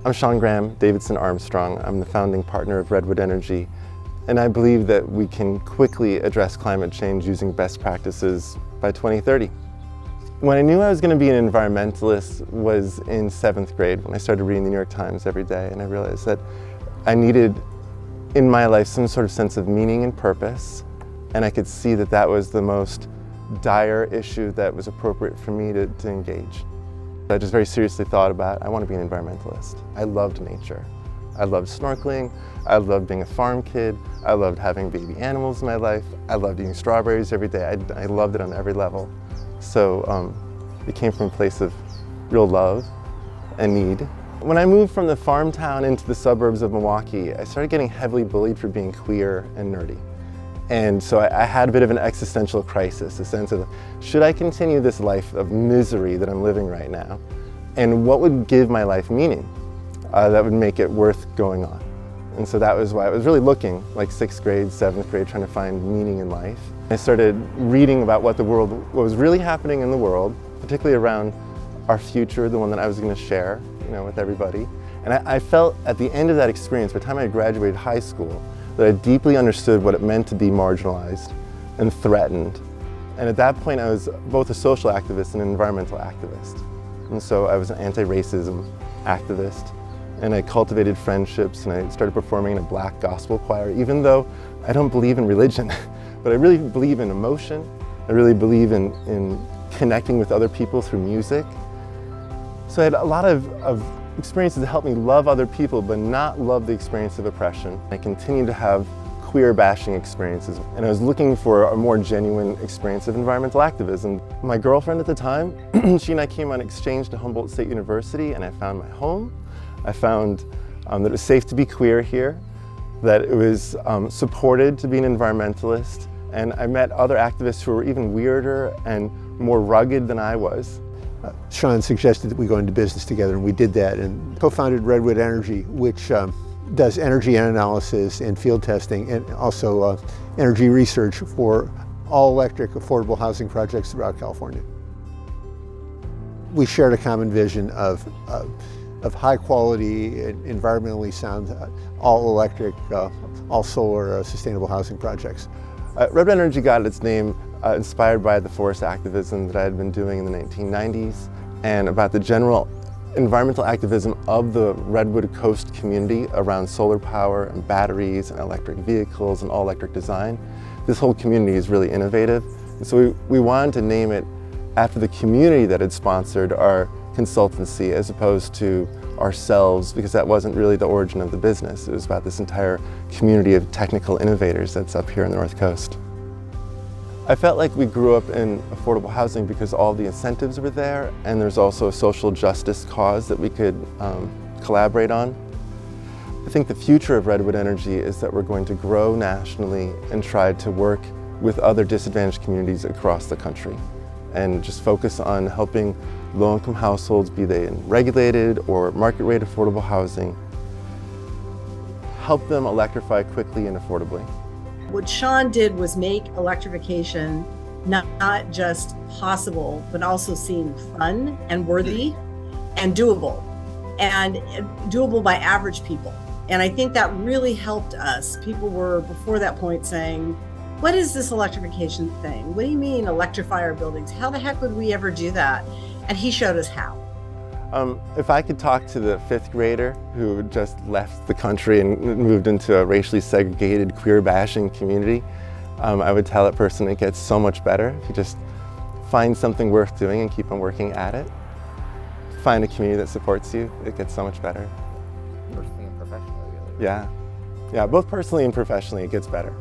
I'm Sean Graham, Davidson Armstrong. I'm the founding partner of Redwood Energy, and I believe that we can quickly address climate change using best practices by 2030. When I knew I was going to be an environmentalist was in 7th grade, when I started reading the New York Times every day, and I realized that I needed in my life some sort of sense of meaning and purpose, and I could see that that was the most dire issue that was appropriate for me to engage. I just very seriously thought about, I want to be an environmentalist. I loved nature. I loved snorkeling. I loved being a farm kid. I loved having baby animals in my life. I loved eating strawberries every day. I loved it on every level. So it came from a place of real love and need. When I moved from the farm town into the suburbs of Milwaukee, I started getting heavily bullied for being queer and nerdy. And so I had a bit of an existential crisis, a sense of, should I continue this life of misery that I'm living right now? And what would give my life meaning that would make it worth going on? And so that was why I was really looking, like 6th grade, 7th grade, trying to find meaning in life. I started reading about what was really happening in the world, particularly around our future, the one that I was going to share, with everybody. And I felt at the end of that experience, by the time I graduated high school, that I deeply understood what it meant to be marginalized and threatened. And at that point, I was both a social activist and an environmental activist. And so I was an anti-racism activist, and I cultivated friendships, and I started performing in a black gospel choir, even though I don't believe in religion, but I really believe in emotion. I really believe in connecting with other people through music. So I had a lot of experiences that helped me love other people, but not love the experience of oppression. I continued to have queer bashing experiences, and I was looking for a more genuine experience of environmental activism. My girlfriend at the time, she and I came on exchange to Humboldt State University, and I found my home. I found that it was safe to be queer here, that it was supported to be an environmentalist, and I met other activists who were even weirder and more rugged than I was. Sean suggested that we go into business together, and we did that and co-founded Redwood Energy, which does energy analysis and field testing, and also energy research for all-electric affordable housing projects throughout California. We shared a common vision of high-quality, environmentally sound, all-electric, all-solar, sustainable housing projects. Redwood Energy got its name inspired by the forest activism that I had been doing in the 1990s and about the general environmental activism of the Redwood Coast community around solar power and batteries and electric vehicles and all-electric design. This whole community is really innovative, and so we wanted to name it after the community that had sponsored our consultancy as opposed to ourselves, because that wasn't really the origin of the business. It was about this entire community of technical innovators that's up here on the North Coast. I felt like we grew up in affordable housing because all the incentives were there, and there's also a social justice cause that we could collaborate on. I think the future of Redwood Energy is that we're going to grow nationally and try to work with other disadvantaged communities across the country and just focus on helping low-income households, be they in regulated or market-rate affordable housing, help them electrify quickly and affordably. What Sean did was make electrification not just possible, but also seem fun and worthy and doable by average people. And I think that really helped us. People were, before that point, saying, what is this electrification thing? What do you mean electrify our buildings? How the heck would we ever do that? And he showed us how. If I could talk to the 5th grader who just left the country and moved into a racially segregated, queer-bashing community, I would tell that person it gets so much better if you just find something worth doing and keep on working at it. Find a community that supports you, it gets so much better. Personally and professionally, really. Yeah, both personally and professionally, it gets better.